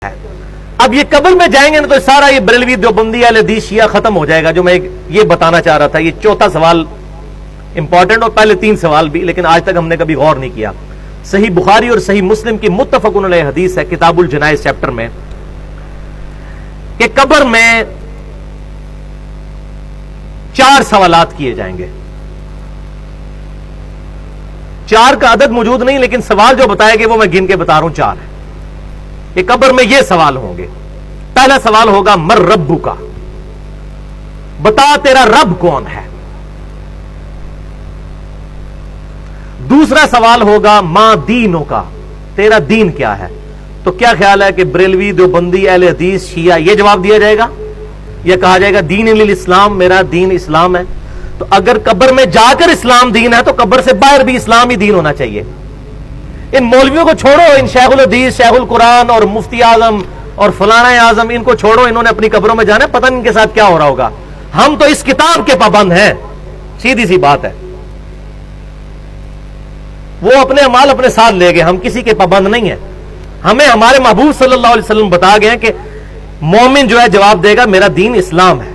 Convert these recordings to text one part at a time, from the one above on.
ہے. اب یہ قبر میں جائیں گے نا تو سارا یہ بریلوی دیوبندی اہل حدیث شیعہ ختم ہو جائے گا. جو میں یہ بتانا چاہ رہا تھا, یہ چوتھا سوال امپورٹنٹ, اور پہلے 3 سوال بھی, لیکن آج تک ہم نے کبھی غور نہیں کیا. صحیح بخاری اور صحیح مسلم کی متفق علیہ حدیث ہے کتاب الجنائز چیپٹر میں کہ قبر میں 4 سوالات کیے جائیں گے. 4 کا عدد موجود نہیں, لیکن سوال جو بتائے گے وہ میں گن کے بتا رہا ہوں 4 ہے. کہ قبر میں یہ سوال ہوں گے. پہلا سوال ہوگا مر ربو کا, بتا تیرا رب کون ہے. دوسرا سوال ہوگا ما دینوں کا, تیرا دین کیا ہے. تو کیا خیال ہے کہ بریلوی دیوبندی اہل حدیث شیعہ یہ جواب دیا جائے گا, یا کہا جائے گا دین الاسلام, میرا دین اسلام ہے. تو اگر قبر میں جا کر اسلام دین ہے تو قبر سے باہر بھی اسلام ہی دین ہونا چاہیے. ان مولویوں کو چھوڑو, ان شیخ الحدیث, شیخ القرآن اور مفتی اعظم اور فلانا اعظم, ان کو چھوڑو. انہوں نے اپنی قبروں میں جانا ہے, پتہ نہیں ان کے ساتھ کیا ہو رہا ہوگا. ہم تو اس کتاب کے پابند ہیں, سیدھی سی بات ہے. وہ اپنے اعمال اپنے ساتھ لے گئے, ہم کسی کے پابند نہیں ہیں. ہمیں ہمارے محبوب صلی اللہ علیہ وسلم بتا گئے ہیں کہ مومن جو ہے جواب دے گا میرا دین اسلام ہے.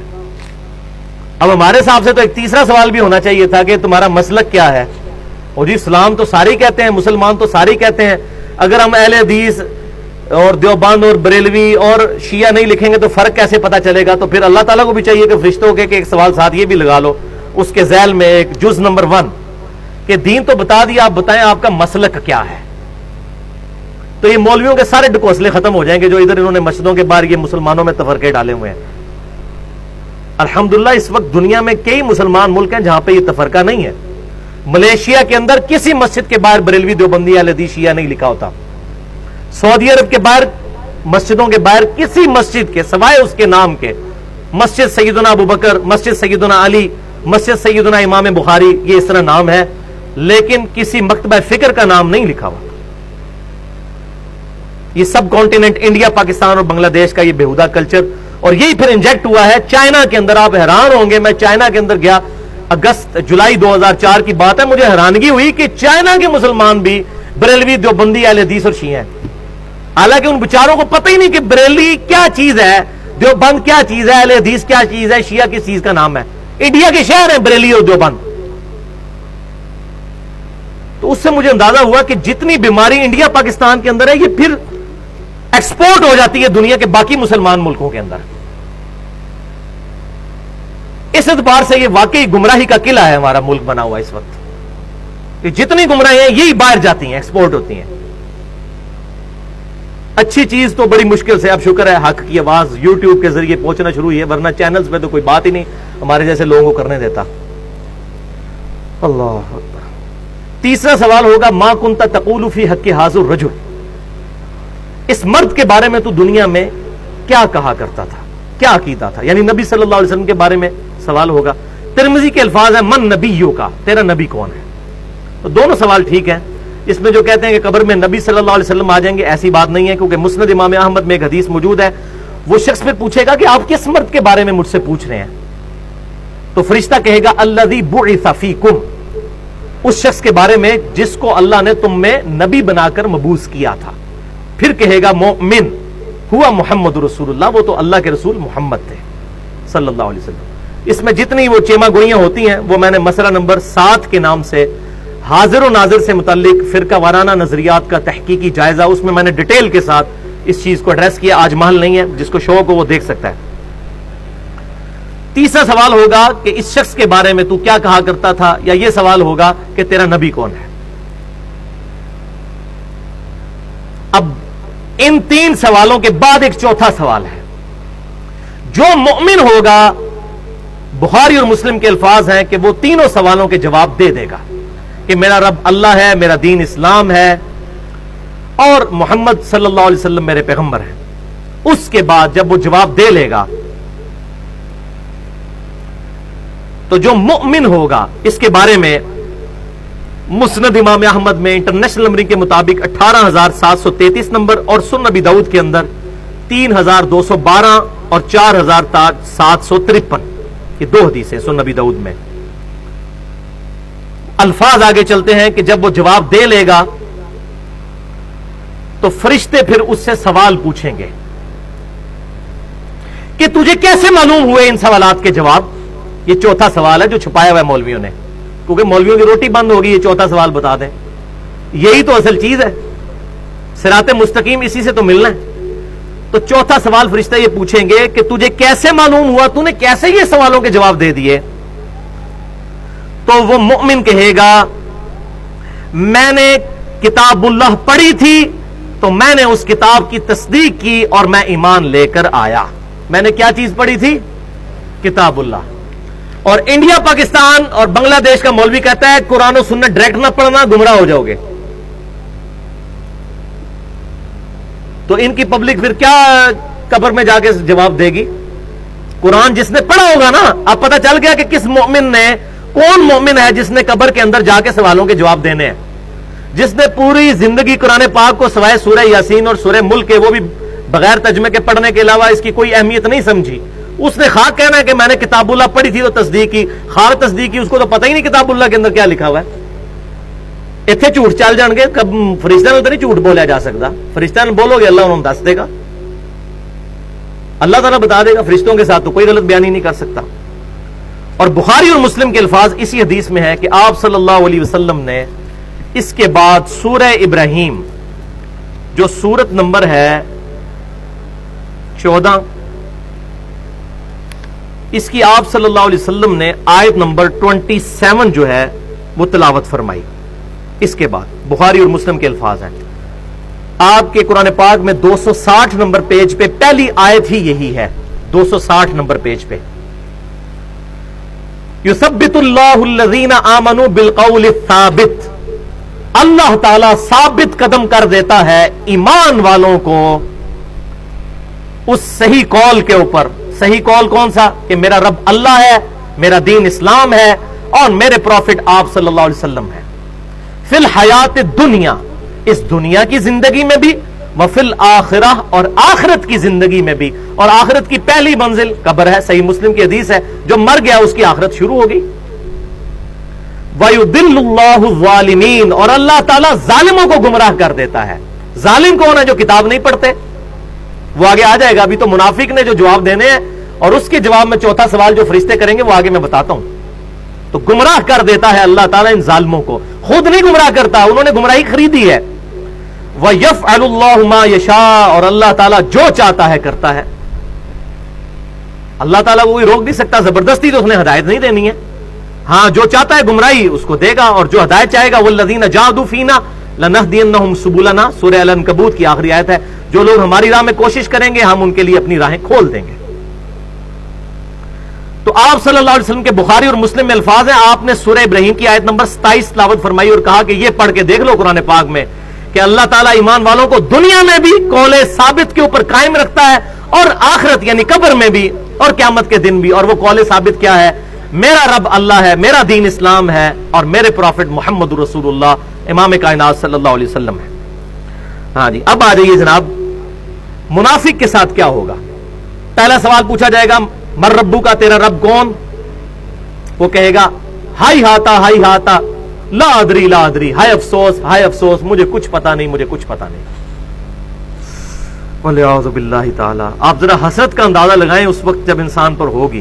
اب ہمارے حساب سے تو ایک تیسرا سوال بھی ہونا چاہیے تھا کہ تمہارا مسلک کیا ہے. اور جی اسلام تو سارے کہتے ہیں, مسلمان تو سارے کہتے ہیں. اگر ہم اہل حدیث اور دیوبند اور بریلوی اور شیعہ نہیں لکھیں گے تو فرق کیسے پتا چلے گا. تو پھر اللہ تعالیٰ کو بھی چاہیے کہ فرشتوں کے ایک سوال ساتھ یہ بھی لگا لو اس کے ذیل میں, ایک جز نمبر 1 کہ دین تو بتا دیا, آپ بتائیں آپ کا مسلک کیا ہے. تو یہ مولویوں کے سارے ڈکوسلے ختم ہو جائیں گے جو ادھر انہوں نے مسجدوں کے باہر یہ مسلمانوں میں تفرقے ڈالے ہوئے ہیں. الحمدللہ اس وقت دنیا میں کئی مسلمان ملک ہیں جہاں پہ یہ تفرقہ نہیں ہے. ملیشیا کے اندر کسی مسجد کے باہر بریلوی دیوبندی اہل حدیث شیعہ نہیں لکھا ہوتا. سعودی عرب کے باہر مسجدوں کے باہر کسی مسجد کے سوائے اس کے نام کے, مسجد سیدنا ابوبکر, مسجد سیدنا علی, مسجد سیدنا امام بخاری, یہ اس طرح نام ہے, لیکن کسی مکتبہ فکر کا نام نہیں لکھا ہوا. یہ سب کانٹیننٹ انڈیا, پاکستان اور بنگلہ دیش کا یہ بےہودہ کلچر, اور یہی پھر انجیکٹ ہوا ہے چائنا کے اندر. آپ حیران ہوں گے, میں چائنا کے اندر گیا, جولائی 2004 کی بات ہے, مجھے حیرانگی ہوئی کہ چائنا کے مسلمان بھی بریلوی دیوبندی اہل حدیث اور شیعہ ہیں. حالانکہ ان بیچاروں کو پتہ ہی نہیں کہ بریلوی کیا چیز ہے, دیوبند کیا چیز ہے, اہل حدیث کیا چیز ہے, شیعہ کس چیز کا نام ہے. انڈیا کے شہر ہیں بریلی اور دیوبند. تو اس سے مجھے اندازہ ہوا کہ جتنی بیماری انڈیا پاکستان کے اندر ہے یہ پھر ایکسپورٹ ہو جاتی ہے دنیا کے باقی مسلمان ملکوں کے اندر. اس اعتبار سے یہ واقعی گمراہی کا قلعہ ہے ہمارا ملک بنا ہوا اس وقت, کہ جتنی گمراہی ہیں یہی باہر جاتی ہیں, ایکسپورٹ ہوتی ہیں. اچھی چیز تو بڑی مشکل سے, اب شکر ہے حق کی آواز یوٹیوب کے ذریعے پہنچنا شروع ہوئی ہے, ورنہ چینلز پہ تو کوئی بات ہی نہیں ہمارے جیسے لوگوں کو کرنے دیتا. اللہ اکبر. تیسرا سوال ہوگا ما کنت تقول فی حق ھذا الرجل, اس مرد کے بارے میں تو دنیا میں کیا کہا کرتا تھا, کیا عقیدہ تھا. یعنی نبی صلی اللہ علیہ وسلم کے بارے میں سوال ہوگا. ترمذی کے الفاظ ہیں من نبیوں کا, تیرا نبی کون ہے. تو دونوں سوال ٹھیک ہیں. اس میں جو کہتے ہیں کہ قبر میں نبی صلی اللہ علیہ وسلم آ جائیں گے, ایسی بات نہیں ہے, کیونکہ مسند امام احمد میں ایک حدیث موجود ہے. وہ شخص پھر پوچھے گا کہ آپ کس مرد کے بارے میں مجھ سے پوچھ رہے ہیں. تو فرشتہ کہے گا الذی بعث فیکم, اس شخص کے بارے میں جس کو اللہ نے تم میں نبی بنا کر مبعوث کیا تھا. پھر کہے گا مومن ہوا محمد رسول اللہ, وہ تو اللہ کے رسول محمد تھے صلی اللہ علیہ وسلم. اس میں جتنی وہ چیما گوئیاں ہوتی ہیں وہ میں نے مسئلہ نمبر 7 کے نام سے حاضر و ناظر سے متعلق فرقہ وارانہ نظریات کا تحقیقی جائزہ, اس میں نے ڈیٹیل کے ساتھ اس چیز کو ایڈریس کیا. آج محل نہیں ہے, جس کو شوق ہو وہ دیکھ سکتا ہے. تیسرا سوال ہوگا کہ اس شخص کے بارے میں تو کیا کہا کرتا تھا, یا یہ سوال ہوگا کہ تیرا نبی کون ہے. اب ان 3 سوالوں کے بعد ایک چوتھا سوال ہے. جو مؤمن ہوگا, بخاری اور مسلم کے الفاظ ہیں کہ وہ تینوں سوالوں کے جواب دے دے گا کہ میرا رب اللہ ہے, میرا دین اسلام ہے, اور محمد صلی اللہ علیہ وسلم میرے پیغمبر ہیں. اس کے بعد جب وہ جواب دے لے گا تو جو مؤمن ہوگا, اس کے بارے میں مسند امام احمد میں انٹرنیشنل نمبرنگ کے مطابق 18,733 نمبر, اور سنن ابی داؤد کے اندر 3,212 اور 4,753, یہ 2 حدیثیں سنن ابی داؤد میں. الفاظ آگے چلتے ہیں کہ جب وہ جواب دے لے گا تو فرشتے پھر اس سے سوال پوچھیں گے کہ تجھے کیسے معلوم ہوئے ان سوالات کے جواب؟ یہ چوتھا سوال ہے جو چھپایا ہوا ہے مولویوں نے، کیونکہ مولویوں کی روٹی بند ہوگی، یہ چوتھا سوال بتا دیں، یہی تو اصل چیز ہے، صراط مستقیم اسی سے تو ملنا ہے۔ تو چوتھا سوال فرشتہ یہ پوچھیں گے کہ تجھے کیسے معلوم ہوا، تو نے کیسے یہ سوالوں کے جواب دے دیے؟ تو وہ مومن کہے گا میں نے کتاب اللہ پڑھی تھی تو میں نے اس کتاب کی تصدیق کی اور میں ایمان لے کر آیا۔ میں نے کیا چیز پڑھی تھی؟ کتاب اللہ۔ اور انڈیا، پاکستان اور بنگلہ دیش کا مولوی کہتا ہے قرآن و سنت ڈائریکٹ نہ پڑھنا، گمراہ ہو جاؤ گے۔ تو ان کی پبلک پھر کیا قبر میں جا کے جواب دے گی؟ قرآن جس نے پڑھا ہوگا نا، اب پتہ چل گیا کہ کس مومن نے، کون مومن ہے جس نے قبر کے اندر جا کے سوالوں کے جواب دینے ہیں، جس نے پوری زندگی قرآن پاک کو سوائے سورہ یاسین اور سورہ ملک کے، وہ بھی بغیر ترجمے کے پڑھنے کے علاوہ اس کی کوئی اہمیت نہیں سمجھی۔ اس نے خواہ کہنا ہے کہ میں نے کتاب اللہ پڑھی تھی تو تصدیق کی، خواہ تصدیق کی، اس کو تو پتہ ہی نہیں کتاب اللہ کے اندر کیا لکھا ہوا ہے۔ اتنے جھوٹ چل جان گے، کب فرشتہ نے تو نہیں جھوٹ بولیا جا سکتا، فرشتہ نے بولو گے اللہ انہوں دس دے گا، اللہ تعالیٰ بتا دے گا، فرشتوں کے ساتھ تو کوئی غلط بیانی نہیں کر سکتا۔ اور بخاری اور مسلم کے الفاظ اسی حدیث میں ہے کہ آپ صلی اللہ علیہ وسلم نے اس کے بعد سورہ ابراہیم جو سورت نمبر ہے 14، اس کی آپ صلی اللہ علیہ وسلم نے آیت نمبر 27 جو ہے وہ تلاوت فرمائی۔ اس کے بعد بخاری اور مسلم کے الفاظ ہیں، آپ کے قرآن پاک میں 260 نمبر پیج پہ پہلی آیت ہی یہی ہے، 260 نمبر پیج پہ، یثبت اللہ الذین آمنوا بالقول الثابت، اللہ تعالی ثابت قدم کر دیتا ہے ایمان والوں کو اس صحیح قول کے اوپر۔ صحیح قول کون سا؟ کہ میرا رب اللہ ہے، میرا دین اسلام ہے، اور میرے پروفٹ آپ صلی اللہ علیہ وسلم ہے، فی الحیات دنیا، اس دنیا کی زندگی میں بھی، وفی الآخرہ، اور آخرت کی زندگی میں بھی، اور آخرت کی پہلی منزل قبر ہے، صحیح مسلم کی حدیث ہے، جو مر گیا اس کی آخرت شروع ہوگی۔ وَيُضِلُّ اللَّهُ الظَّالِمِينَ، اور اللہ تعالیٰ ظالموں کو گمراہ کر دیتا ہے۔ ظالم کون ہے؟ جو کتاب نہیں پڑھتے، وہ آگے آ جائے گا، ابھی تو منافق نے جو جواب دینے ہیں، اور اس کے جواب میں چوتھا سوال جو فرشتے کریں گے وہ آگے میں بتاتا ہوں۔ تو گمراہ کر دیتا ہے اللہ تعالیٰ ان ظالموں کو، خود نہیں گمراہ کرتا، انہوں نے گمراہی خریدی ہے۔ وَيَفْعَلُ اللَّهُ مَا يَشَاءُ، اور اللہ تعالیٰ جو چاہتا ہے کرتا ہے۔ اللہ تعالیٰ کو کوئی روک نہیں سکتا، زبردستی تو اس نے ہدایت نہیں دینی ہے، ہاں جو چاہتا ہے گمراہی اس کو دے گا، اور جو ہدایت چاہے گا وَالَّذِينَ جَاهَدُوا فِينَا لَنَهْدِيَنَّهُمْ سُبُلَنَا، سورہ العنکبوت کی آخری آیت ہے، جو لوگ ہماری راہ میں کوشش کریں گے ہم ان کے لیے اپنی راہیں کھول دیں گے۔ تو آپ صلی اللہ علیہ وسلم کے بخاری اور مسلم میں الفاظ ہیں، آپ نے سورہ ابراہیم کی آیت نمبر 27 تلاوت فرمائی اور کہا کہ یہ پڑھ کے دیکھ لو قرآن پاک میں کہ اللہ تعالیٰ ایمان والوں کو دنیا میں بھی قول ثابت کے اوپر قائم رکھتا ہے، اور آخرت یعنی قبر میں بھی، اور قیامت کے دن بھی۔ اور وہ قول ثابت کیا ہے؟ میرا رب اللہ ہے، میرا دین اسلام ہے، اور میرے پروفٹ محمد رسول اللہ امام کائنات صلی اللہ علیہ وسلم ہے۔ ہاں جی، اب آ جائیے جناب، منافق کے ساتھ کیا ہوگا؟ پہلا سوال پوچھا جائے گا مر ربو کا، تیرا رب کون؟ وہ کہے گا ہائی ہاتا لا ادری لا ادری، ہائے افسوس مجھے کچھ پتا نہیں، مجھے کچھ پتا نہیں۔ وَلِعَوْذُ بِاللَّهِ تعالی۔ آپ ذرا حسرت کا اندازہ لگائیں اس وقت جب انسان پر ہوگی۔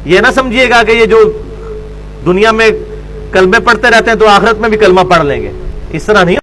یہ نہ سمجھیے گا کہ یہ جو دنیا میں کلمے پڑھتے رہتے ہیں تو آخرت میں بھی کلمہ پڑھ لیں گے، اس طرح نہیں۔